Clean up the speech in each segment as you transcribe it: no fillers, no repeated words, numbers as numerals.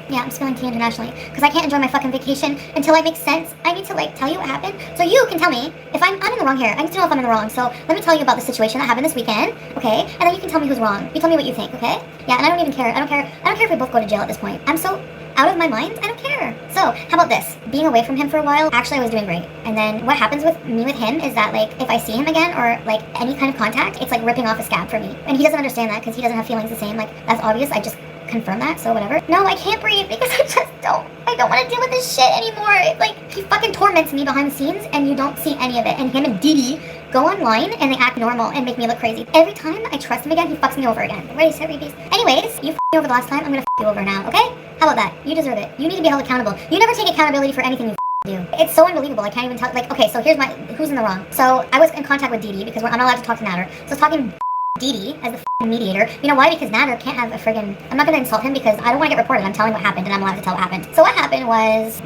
Yeah, I'm spilling tea internationally because I can't enjoy my fucking vacation until I make sense. I need to like tell you what happened so you can tell me if I'm in the wrong here. I need to know if I'm in the wrong. So let me tell you about the situation that happened this weekend, okay? And then you can tell me who's wrong. You tell me what you think, okay? Yeah, and I don't even care. I don't care if we both go to jail at this point. I'm so out of my mind, I don't care. So, how about this? Being away from him for a while, actually I was doing great. And then what happens with him is that like, if I see him again or like any kind of contact, it's like ripping off a scab for me. And he doesn't understand that because he doesn't have feelings the same. Like, that's obvious. I just confirm that, so whatever. No, I can't breathe because I don't want to deal with this shit anymore. Like, he fucking torments me behind the scenes and you don't see any of it. And him and Didi go online and they act normal and make me look crazy. Every time I trust him again, he fucks me over again. Anyways, you f***ed me over the last time, I'm gonna f*** you over now, okay? How about that? You deserve it. You need to be held accountable. You never take accountability for anything you do. It's so unbelievable. I can't even tell. Like, okay, so here's who's in the wrong. So I was in contact with Didi because I'm not allowed to talk to Natter. So I was talking Didi as the mediator. You know why? Because Natter can't have a friggin'... I'm not gonna insult him because I don't want to get reported. I'm telling what happened and I'm allowed to tell what happened. So what happened was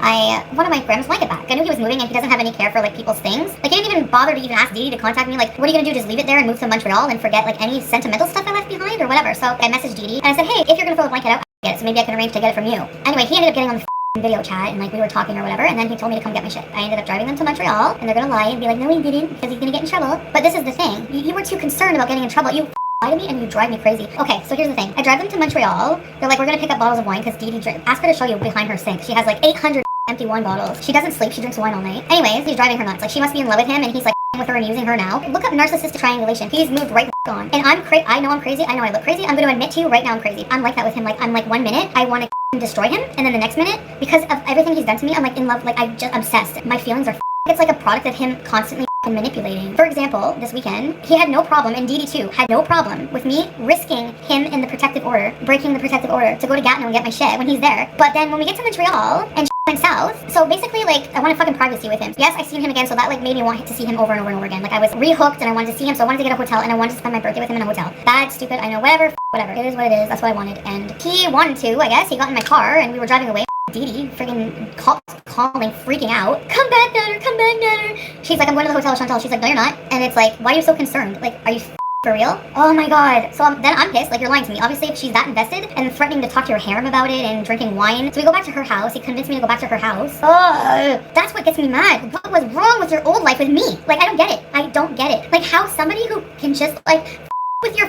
one of my grandma's blanket back. I knew he was moving and he doesn't have any care for like people's things. Like, he didn't even bother to even ask Didi to contact me. Like, what are you gonna do? Just leave it there and move to Montreal and forget like any sentimental stuff I left behind or whatever. So I messaged Didi and I said, hey, if you're gonna throw the blanket out, I get it. So maybe I can arrange to get it from you. Anyway, he ended up getting on the video chat and like we were talking or whatever, and then he told me to come get my shit. I ended up driving them to Montreal and they're gonna lie and be like, no he didn't, because he's gonna get in trouble. But this is the thing, you were too concerned about getting in trouble. You lie to me and you drive me crazy. Okay, so here's the thing. I drive them to Montreal. They're like, we're gonna pick up bottles of wine because Didi asked her to show you behind her sink. She has like 800 empty wine bottles. She doesn't sleep, she drinks wine all night. Anyways, he's driving her nuts. Like, she must be in love with him and he's like with her and using her now. Look up narcissistic triangulation. He's moved right the on. And I know I'm crazy. I know I look crazy. I'm gonna admit to you right now I'm crazy. I'm like that with him. Like, I'm like 1 minute I want to destroy him, and then the next minute, because of everything he's done to me, I'm like in love. Like, I'm just obsessed. My feelings are it's like a product of him constantly manipulating. For example, this weekend, he had no problem, and Didi too, had no problem with me risking him in the protective order, breaking the protective order to go to Gatineau and get my shit when he's there. But then when we get to Montreal and went south, so basically like I wanted fucking privacy with him. Yes, I seen him again, so that like made me want to see him over and over and over again. Like, I was rehooked and I wanted to see him, so I wanted to get a hotel and I wanted to spend my birthday with him in a hotel. Bad, stupid, I know, whatever, whatever. It is what it is, that's what I wanted. And he wanted to, I guess. He got in my car and we were driving away. Didi friggin' calling, freaking out. Come back, Natter, come back, Natter. She's like, I'm going to the hotel, Chantal. She's like, no, you're not. And it's like, why are you so concerned? Like, are you for real? Oh my god. So then I'm pissed. Like, you're lying to me. Obviously, if she's that invested and threatening to talk to your harem about it and drinking wine. So we go back to her house. He convinced me to go back to her house. Oh, that's what gets me mad. What was wrong with your old life with me? Like, I don't get it. I don't get it. Like, how somebody who can just like with your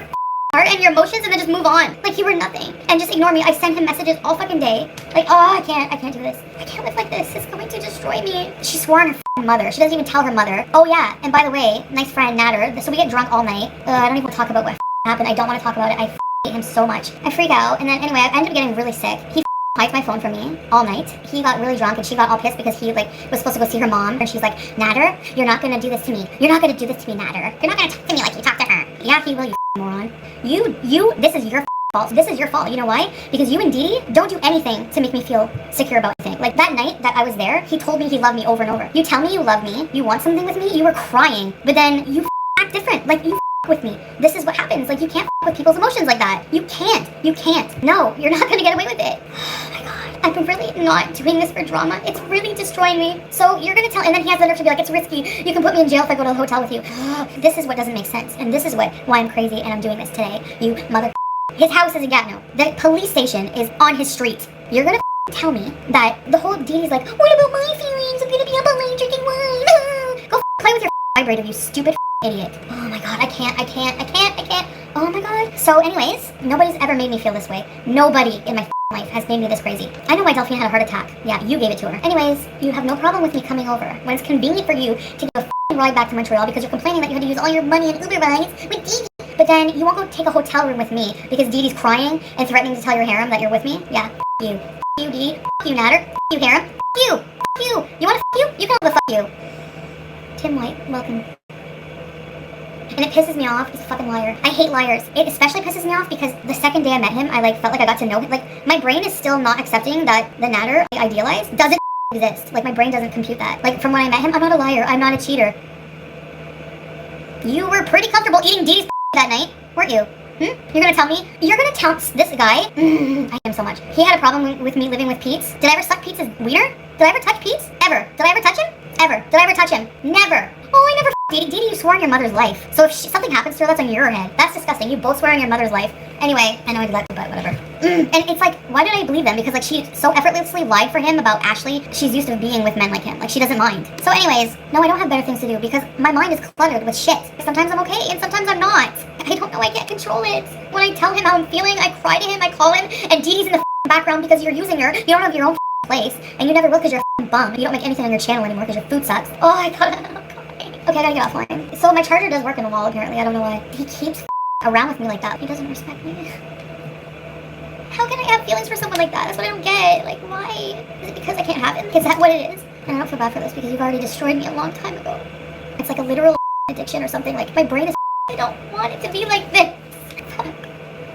heart and your emotions and then just move on like you were nothing and just ignore me. I send him messages all fucking day. Like, oh, I can't do this. I can't live like this. It's going to destroy me. She swore on her mother. She doesn't even tell her mother. Oh yeah, and by the way, nice friend Natter. So we get drunk all night. I don't even want to talk about what happened. I don't want to talk about it. I hate him so much. I freak out, and then anyway, I ended up getting really sick. He hides my phone from me all night. He got really drunk and she got all pissed because he like was supposed to go see her mom, and she's like, Natter, you're not gonna do this to me. You're not gonna do this to me, Natter. You're not gonna talk to me like you talk to her. Yeah, he will, you moron. This is your fault. This is your fault. You know why? Because you and Didi don't do anything to make me feel secure about anything. Like, that night that I was there, he told me he loved me over and over. You tell me you love me, you want something with me, you were crying, but then you act different. Like, you with me. This is what happens. Like, you can't with people's emotions like that. You can't. No, you're not gonna get away with it. Oh my god. I'm really not doing this for drama. It's really destroying me. So you're gonna tell, and then he has the nerve to be like, it's risky. You can put me in jail if I go to the hotel with you. This is what doesn't make sense. And this is why I'm crazy and I'm doing this today. You mother. His house is in Gatineau. The police station is on his street. You're gonna tell me that the whole Didi's like, what about my feelings? I'm gonna be up all night drinking wine. Go play with your vibrator, you stupid idiot. Oh my god, I can't. Oh my god. So anyways, nobody's ever made me feel this way. Nobody in my life has made me this crazy. I know why Delphine had a heart attack. Yeah, you gave it to her. Anyways, you have no problem with me coming over when it's convenient for you to give a ride back to Montreal because you're complaining that you had to use all your money on Uber rides with Didi. But then you won't go take a hotel room with me because Didi's crying and threatening to tell your harem that you're with me. Yeah, you. You, Didi. You, Natter. You, harem. You. You. You wanna you? You can have the you. Tim White, welcome. And it pisses me off. He's a fucking liar. I hate liars. It especially pisses me off because the second day I met him, I like felt like I got to know him. Like, my brain is still not accepting that the Natter I idealized doesn't exist. Like, my brain doesn't compute that. Like, from when I met him, I'm not a liar. I'm not a cheater. You were pretty comfortable eating Didi's that night, weren't you? You're gonna tell me? You're gonna tell this guy? I hate him so much. He had a problem with me living with Pete's. Did I ever suck Pete's wiener? Did I ever touch Pete's? Ever. Did I ever touch him? Ever. Did I ever touch him? Never. Oh, I never Didi, you swore on your mother's life. So if something happens to her, that's on your head. That's disgusting. You both swear on your mother's life. Anyway, I know I did that, but whatever. And it's like, why did I believe them? Because like she so effortlessly lied for him about Ashley. She's used to being with men like him. Like she doesn't mind. So anyways, no, I don't have better things to do because my mind is cluttered with shit. Sometimes I'm okay and sometimes I'm not. I don't know. I can't control it. When I tell him how I'm feeling, I cry to him, I call him, and Didi's in the background because you're using her. You don't have your own place, and you never will because you're a bum. You don't make anything on your channel anymore because your food sucks. Oh, I thought I'm crying. Okay, I gotta get offline. So my charger does work in the wall apparently. I don't know why. He keeps around with me like that. He doesn't respect me. How can I have feelings for someone like that? That's what I don't get. Like, why? Is it because I can't have it? Is that what it is? And I don't feel bad for this because you've already destroyed me a long time ago. It's like a literal addiction or something. Like, my brain is I don't want it to be like this.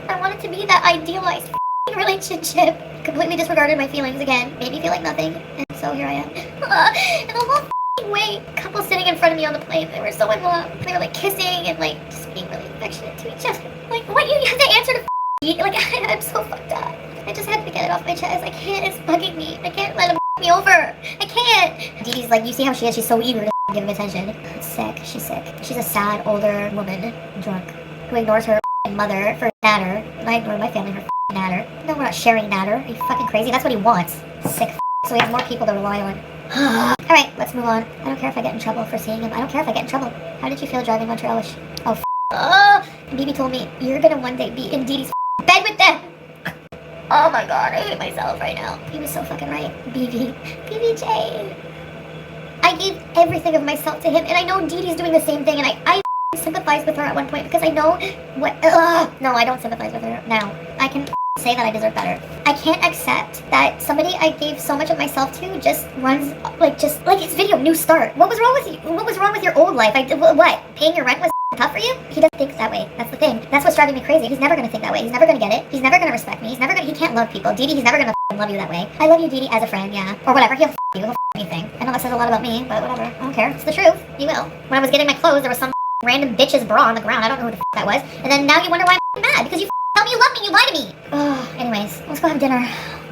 I want it to be that idealized relationship. Completely disregarded my feelings again. Made me feel like nothing. And so here I am. And the whole wait, couple sitting in front of me on the plane. They were so in love. They were like kissing and like just being really affectionate to each other. Like, what? You have to answer to like, I'm so fucked up. I just had to get it off my chest. I can't. It's bugging me. I can't let him me over. I can't. Didi's like, you see how she is? She's so eager to give him attention. Sick. She's sick. She's a sad older woman, drunk, who ignores her mother for natter. And I ignore my family for natter. No, we're not sharing natter. Are you fucking crazy? That's what he wants. Sick. So he has more people to rely on. Alright, let's move on. I don't care if I get in trouble for seeing him. I don't care if I get in trouble. How did you feel driving Montrealish? Oh, and BB told me, you're gonna one day be in Didi's bed with them. Oh my god, I hate myself right now. He was so fucking right. BBJ. I gave everything of myself to him, and I know Didi's doing the same thing, and I sympathize with her at one point because I know what. No, I don't sympathize with her now. I can say that I deserve better. I can't accept that somebody I gave so much of myself to just runs like his video New Start. What was wrong with you? What was wrong with your old life? What? Paying your rent was tough for you? He doesn't think that way. That's the thing. That's what's driving me crazy. He's never gonna think that way. He's never gonna get it. He's never gonna respect me. He can't love people. Didi, he's never gonna love you that way. I love you, Didi, as a friend, yeah. Or whatever. He'll you. He'll anything. I know that says a lot about me, but whatever. I don't care. It's the truth. He will. When I was getting my clothes, there was some random bitch's bra on the ground. I don't know who the that was. And then now you wonder why I'm mad because you tell me you love me. You lie to me. Anyways, let's go have dinner.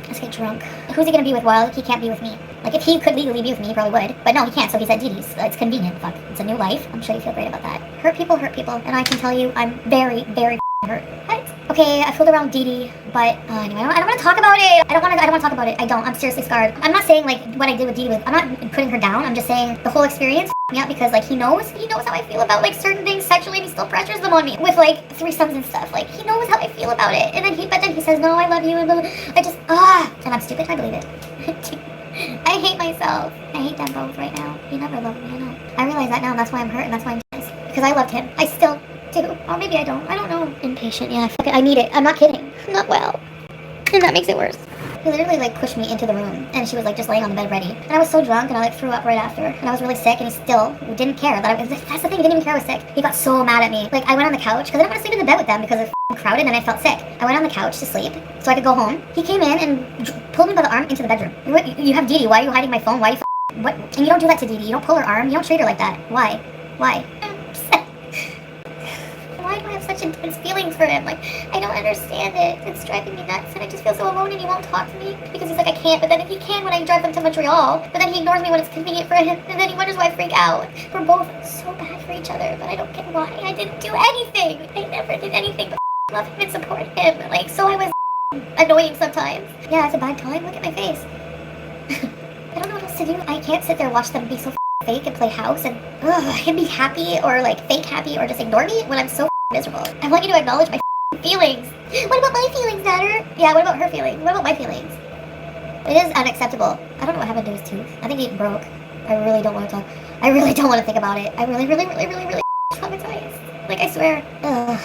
Let's get drunk. Who's he gonna be with? Well, he can't be with me. Like, if he could legally be with me, he probably would. But no, he can't, so he's at Didi's. It's convenient. Fuck. It's a new life. I'm sure you feel great about that. Hurt people. And I can tell you, I'm very, very hurt. What? Okay, I fooled around Didi, but anyway, I don't want to talk about it. I don't want to talk about it. I don't. I'm seriously scarred. I'm not saying, like, what I did with Didi I'm not putting her down. I'm just saying the whole experience me up because, like, he knows how I feel about, like, certain things sexually, and he still pressures them on me with, like, threesomes and stuff. Like, he knows how I feel about it. And then he says, no, I love you, and blah, blah. I just, and I'm stupid. I believe it. I hate myself. I hate them both right now. He never loved me, I know. I realize that now, and that's why I'm hurt, and that's why I'm pissed. Because I loved him. I still do. Or maybe I don't. I don't know. Impatient, yeah. Fuck it. I need it. I'm not kidding. I'm not well. And that makes it worse. He literally, like, pushed me into the room, and she was, like, just laying on the bed ready. And I was so drunk, and I, like, threw up right after. And I was really sick, and he still didn't care that that's the thing, he didn't even care I was sick. He got so mad at me. Like, I went on the couch, because I didn't want to sleep in the bed with them because it was crowded, and I felt sick. I went on the couch to sleep, so I could go home. He came in and pulled me by the arm into the bedroom. You have Didi. Why are you hiding my phone? Why are you what? And you don't do that to Didi. You don't pull her arm. You don't treat her like that. Why? I'm upset. Why do I have such intense feelings for him? Like, I don't understand it. It's driving me nuts, and I just feel so alone, and he won't talk to me because he's like, I can't, but then he can when I drive him to Montreal, but then he ignores me when it's convenient for him, and then he wonders why I freak out. We're both so bad for each other, but I don't get why. I didn't do anything. I never did anything but love him and support him. Like, so I was annoying sometimes. Yeah, it's a bad time. Look at my face. I don't know what else to do. I can't sit there and watch them be so fake and play house and be happy or like fake happy or just ignore me when I'm so miserable. I want you to acknowledge my feelings. What about my feelings, Natter? Yeah, what about her feelings? What about my feelings? It is unacceptable. I don't know what happened to his tooth. I think he broke. I really don't want to talk. I really don't want to think about it. I really traumatized. Like, I swear. I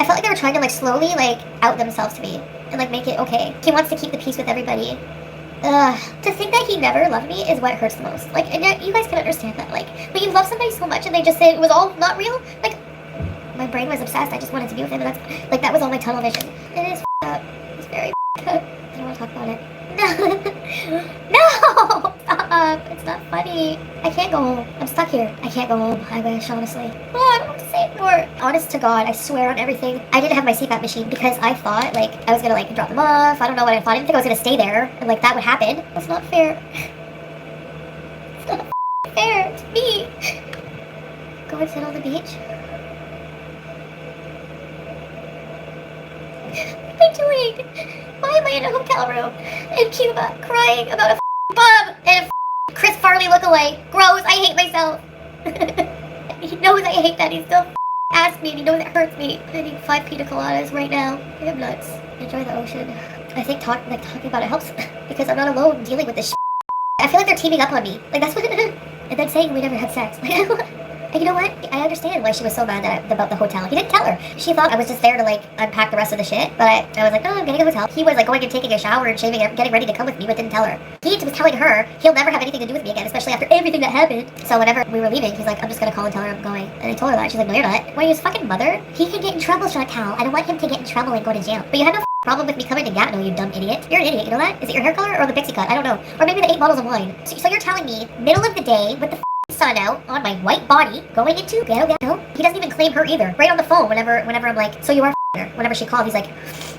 felt like they were trying to, like, slowly, like, out themselves to me and, like, make it okay. He wants to keep the peace with everybody. To think that he never loved me is what hurts the most. Like, and you guys can understand that. Like, when you love somebody so much and they just say it was all not real, like, my brain was obsessed. I just wanted to be with him, and that's, like, that was all my tunnel vision. It is up. It's very up. I don't want to talk about it. No! Stop! It's not funny. I can't go home. I'm stuck here. I can't go home. I wish, honestly. Oh, I don't know what to say anymore. Honest to God, I swear on everything. I didn't have my CPAP machine because I thought, like, I was gonna, like, drop them off. I don't know what I thought. I didn't think I was gonna stay there, and, like, that would happen. That's not fair. It's not fair to me. Go and sit on the beach. What am I doing? Why am I in a hotel room in Cuba crying about a bum and a Chris Farley lookalike? Gross, I hate myself. He knows I hate that. He still asks me and he knows it hurts me. I need 5 pina coladas right now. I'm nuts. Enjoy the ocean. I think talking about it helps because I'm not alone dealing with this shit. I feel like they're teaming up on me. Like that's what and then saying we never had sex. And you know what? I understand why she was so mad about the hotel. He didn't tell her. She thought I was just there to like unpack the rest of the shit. But I was like, oh, I'm getting a hotel. He was like going and taking a shower and shaving and getting ready to come with me, but didn't tell her. He was telling her he'll never have anything to do with me again, especially after everything that happened. So whenever we were leaving, he's like, I'm just gonna call and tell her I'm going. And I told her that. She's like, no, you're not. When he was fucking mother, he can get in trouble, Chantal. I don't want him to get in trouble and go to jail. But you have no problem with me coming to Gatineau, you dumb idiot. You're an idiot, you know that? Is it your hair color or the pixie cut? I don't know. Or maybe the 8 bottles of wine. So you're telling me, middle of the day, with the sun out on my white body, going into Gatineau? He doesn't even claim her either. Right on the phone, whenever I'm like, so you are her. Whenever she called, he's like,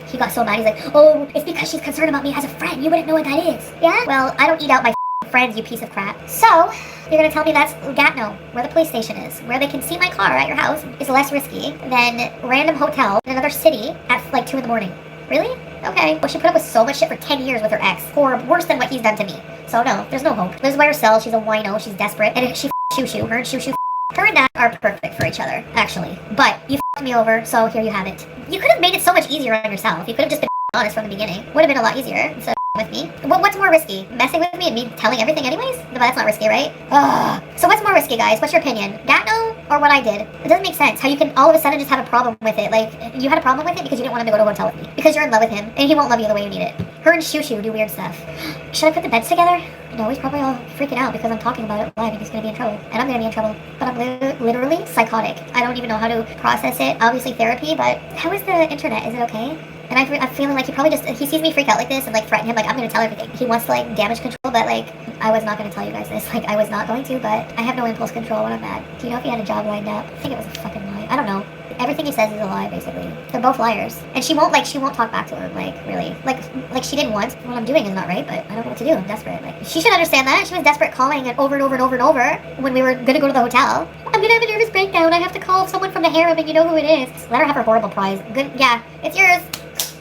he got so mad. He's like, oh, it's because she's concerned about me as a friend. You wouldn't know what that is. Yeah? Well, I don't eat out my friends, you piece of crap. So, you're gonna tell me that's Gatineau, where the police station is, where they can see my car at your house, is less risky than random hotel in another city at like 2 in the morning. Really? Okay. Well, she put up with so much shit for 10 years with her ex, or worse than what he's done to me. So no, there's no hope. Lives by herself, she's a wino, she's desperate, and she shoo-shoo, her and shoo-shoo. Her and Dad are perfect for each other, actually. But you f***ed me over, so here you have it. You could have made it so much easier on yourself. You could have just been honest from the beginning. Would have been a lot easier instead of with me. What's more risky? Messing with me and me telling everything anyways? But that's not risky, right? Ugh. So what's more risky, guys? What's your opinion? Gatineau or what I did? It doesn't make sense how you can all of a sudden just have a problem with it. Like, you had a problem with it because you didn't want him to go to a hotel with me. Because you're in love with him and he won't love you the way you need it. Her and Shoo-Shoo do weird stuff. Should I put the beds together? No, he's probably all freaking out because I'm talking about it live and he's gonna be in trouble. And I'm gonna be in trouble. But I'm literally psychotic. I don't even know how to process it. Obviously therapy, but how is the internet? Is it okay? And I'm feeling like he sees me freak out like this and like threaten him, like I'm gonna tell everything. He wants to like damage control, but like I was not gonna tell you guys this. Like I was not going to, but I have no impulse control when I'm mad. Do you know if he had a job lined up? I think it was a fucking lie. I don't know. Everything he says is a lie, basically. They're both liars. And she won't talk back to him, like, really. Like she did once. What I'm doing is not right, but I don't know what to do. I'm desperate. Like, she should understand that. She was desperate calling it over and over and over and over when we were gonna go to the hotel. I'm gonna have a nervous breakdown. I have to call someone from the harem and you know who it is. Let her have her horrible prize. Good, yeah, it's yours.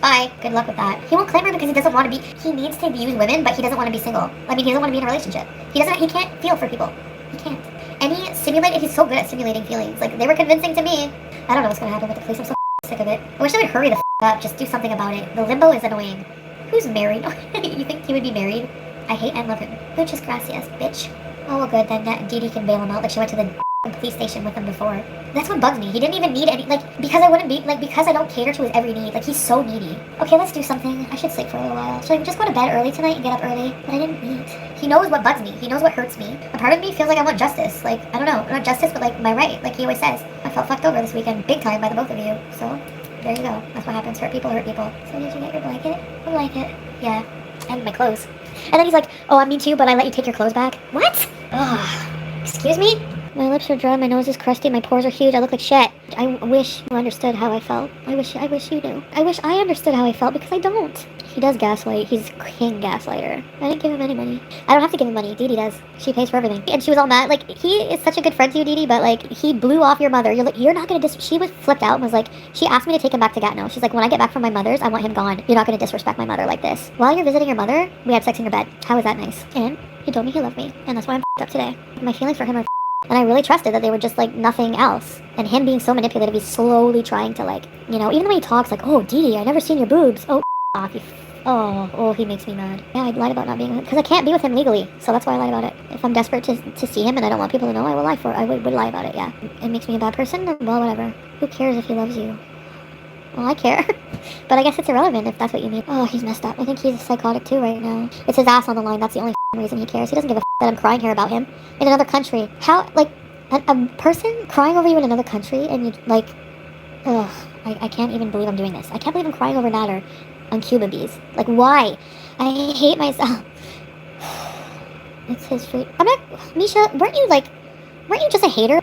Bye. Good luck with that. He won't claim her because he doesn't want to be, he needs to use women, but he doesn't want to be single. I mean, he doesn't want to be in a relationship. He can't feel for people. He can't. And he's so good at simulating feelings. Like, they were convincing to me. I don't know what's gonna happen with the police. I'm so sick of it. I wish they would hurry the up. Just do something about it. The limbo is annoying. Who's married? You think he would be married? I hate and love him. Muchas gracias, bitch. Oh, well, good. Then Dee Dee can bail him out. Like, she went to the police station with him before. That's what bugs me. He didn't even need any, like, because I don't cater to his every need. Like, he's so needy. Okay, let's do something. I should sleep for a little while. Should I just go to bed early tonight and get up early? But I didn't eat. He knows what bugs me. He knows what hurts me. A part of me feels like I want justice. Like, I don't know. Not justice, but like my right. Like he always says. I felt fucked over this weekend big time by the both of you. So, there you go. That's what happens. Hurt people hurt people. So did you get your blanket? A blanket. Yeah. And my clothes. And then he's like, oh, I mean too, but I let you take your clothes back. What? Ugh. Excuse me? My lips are dry, my nose is crusty, my pores are huge, I look like shit. I wish you understood how I felt. I wish you knew. I wish I understood how I felt because I don't. He does gaslight. He's king gaslighter. I didn't give him any money. I don't have to give him money. Dee Dee does. She pays for everything. And she was all mad. Like, he is such a good friend to you, Dee Dee, but like, he blew off your mother. You're like, you're not gonna she was flipped out and was like, she asked me to take him back to Gatineau. She's like, when I get back from my mother's, I want him gone. You're not gonna disrespect my mother like this. While you're visiting your mother, we had sex in your bed. How is that nice? And he told me he loved me. And that's why I'm up today. My feelings for him are and I really trusted that they were just like nothing else. And him being so manipulative, he's slowly trying to like, you know, even the way he talks like, oh, Dee Dee, I never seen your boobs. Oh, off. He makes me mad. Yeah, I lied about not being with him because I can't be with him legally. So that's why I lied about it. If I'm desperate to see him and I don't want people to know, I would lie about it, yeah. It makes me a bad person? Well, whatever. Who cares if he loves you? Well, I care. But I guess it's irrelevant if that's what you mean. Oh, he's messed up. I think he's psychotic too right now. It's his ass on the line. That's the only reason he cares. He doesn't give a that I'm crying here about him in another country. How, like, a person crying over you in another country and you, like, ugh, I can't even believe I'm doing this. I can't believe I'm crying over that or on Cuba bees. Like, why? I hate myself. It's his fruit. I'm not, Misha, weren't you just a hater?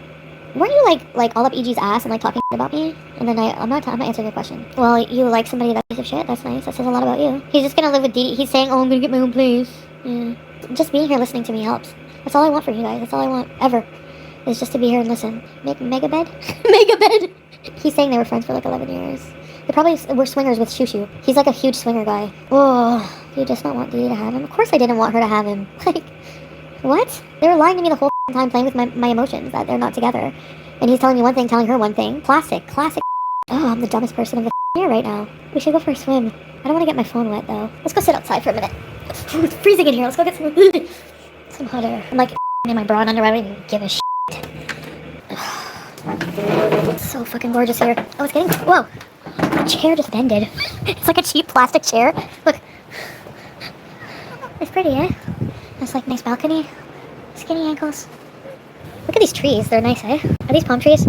Weren't you like all up EG's ass and like talking about me? And then I'm not answering your question. Well, you like somebody that's a piece of shit? That's nice. That says a lot about you. He's just gonna live with Dee Dee. He's saying, oh, I'm gonna get my own place. Yeah. Just being here listening to me helps. That's all I want for you guys. That's all I want ever. is just to be here and listen. Mega bed? Mega bed! He's saying they were friends for like 11 years. They probably were swingers with Shushu. He's like a huge swinger guy. Oh, you just not want Dee to have him? Of course I didn't want her to have him. Like, what? They were lying to me the whole time, playing with my emotions, that they're not together. And he's telling me one thing, telling her one thing. Classic. Oh, I'm the dumbest person of the year right now. We should go for a swim. I don't want to get my phone wet, though. Let's go sit outside for a minute. It's freezing in here. Let's go get some hot air. I'm like in my bra and underwear. I don't even give a shit. It's so fucking gorgeous here. Oh, it's getting... Whoa. The chair just bended. It's like a cheap plastic chair. Look. It's pretty, eh? It's like nice balcony. Skinny ankles. Look at these trees. They're nice, eh? Are these palm trees?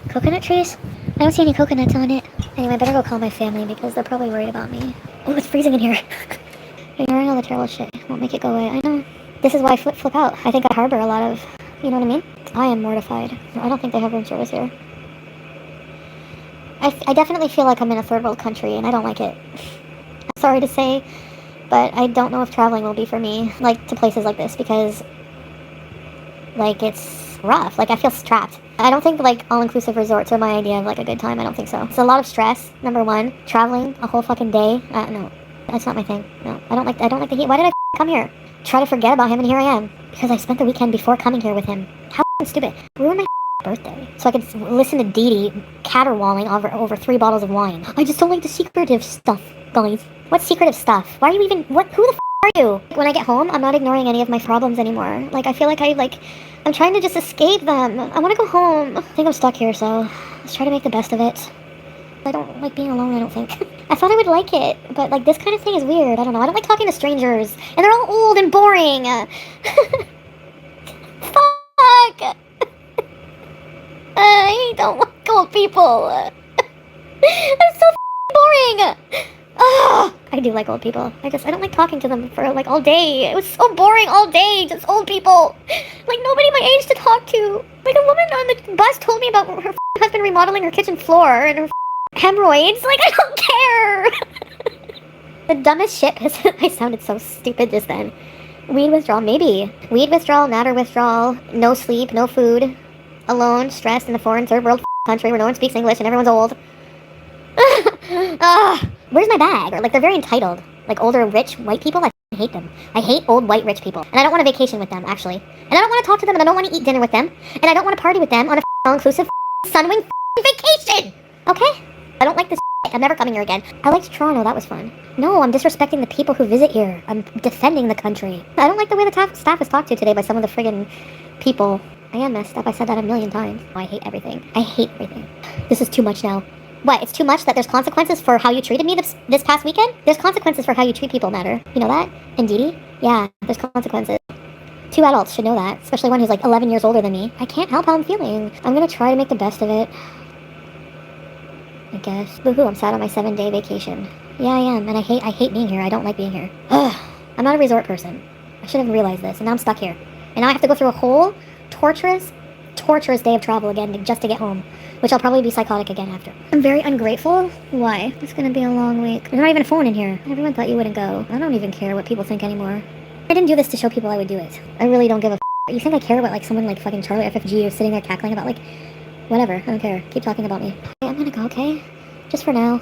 Coconut trees? I don't see any coconuts on it. Anyway, I better go call my family because they're probably worried about me. Oh, it's freezing in here. Ignoring all the terrible shit won't make it go away. I know. This is why I flip out. I think I harbor a lot of... You know what I mean? I am mortified. I don't think they have room service here. I definitely feel like I'm in a third world country, and I don't like it. I'm sorry to say, but I don't know if traveling will be for me, like, to places like this, because, like, it's rough. Like, I feel trapped. I don't think, like, all-inclusive resorts are my idea of, like, a good time. I don't think so. It's a lot of stress, number one. Traveling a whole fucking day. No. That's not my thing. No. I don't like the heat. Why did I come here? Try to forget about him, and here I am. Because I spent the weekend before coming here with him. How stupid. Ruin my birthday. So I could listen to Dee Dee caterwauling over 3 bottles of wine. I just don't like the secretive stuff, guys. What secretive stuff? Why are you even... Who the are you? When I get home, I'm not ignoring any of my problems anymore. Like, I feel like I'm trying to just escape them. I want to go home. I think I'm stuck here, so let's try to make the best of it. I don't like being alone, I don't think. I thought I would like it, but, like, this kind of thing is weird. I don't know. I don't like talking to strangers. And they're all old and boring. Fuck! I don't like old people. They're so boring. I do like old people. I don't like talking to them for, like, all day. It was so boring all day, just old people. Like, nobody my age to talk to. Like, a woman on the bus told me about her husband remodeling her kitchen floor and her hemorrhoids. Like, I don't care. The dumbest shit is... I sounded so stupid just then. Weed withdrawal, maybe. Weed withdrawal, natter withdrawal, no sleep, no food, alone, stressed in a foreign third world country where no one speaks English and everyone's old. Where's my bag? Or, like, they're very entitled. Like, older, rich, white people, I hate them. I hate old, white, rich people. And I don't want to vacation with them, actually. And I don't want to talk to them, and I don't want to eat dinner with them. And I don't want to party with them on a all-inclusive Sunwing vacation! Okay? I don't like this shit. I'm never coming here again. I liked Toronto, that was fun. No, I'm disrespecting the people who visit here. I'm defending the country. I don't like the way the staff is talked to today by some of the friggin' people. I am messed up. I said that a million times. Oh, I hate everything. I hate everything. This is too much now. What, it's too much that there's consequences for how you treated me this past weekend? There's consequences for how you treat people, Matter. You know that? And Dee Dee? Yeah, there's consequences. 2 adults should know that, especially one who's like 11 years older than me. I can't help how I'm feeling. I'm gonna try to make the best of it. I guess. Boo-hoo, I'm sad on my 7-day vacation. Yeah, I am, and I hate being here. I don't like being here. Ugh, I'm not a resort person. I should have realized this, and now I'm stuck here. And now I have to go through a whole torturous day of travel again just to get home. Which I'll probably be psychotic again after. I'm very ungrateful. Why? It's gonna be a long week. There's not even a phone in here. Everyone thought you wouldn't go. I don't even care what people think anymore. I didn't do this to show people I would do it. I really don't give a f***. You think I care about, like, someone like fucking Charlie FFG who's sitting there cackling about, like, whatever. I don't care. Keep talking about me. I'm gonna go, okay? Just for now.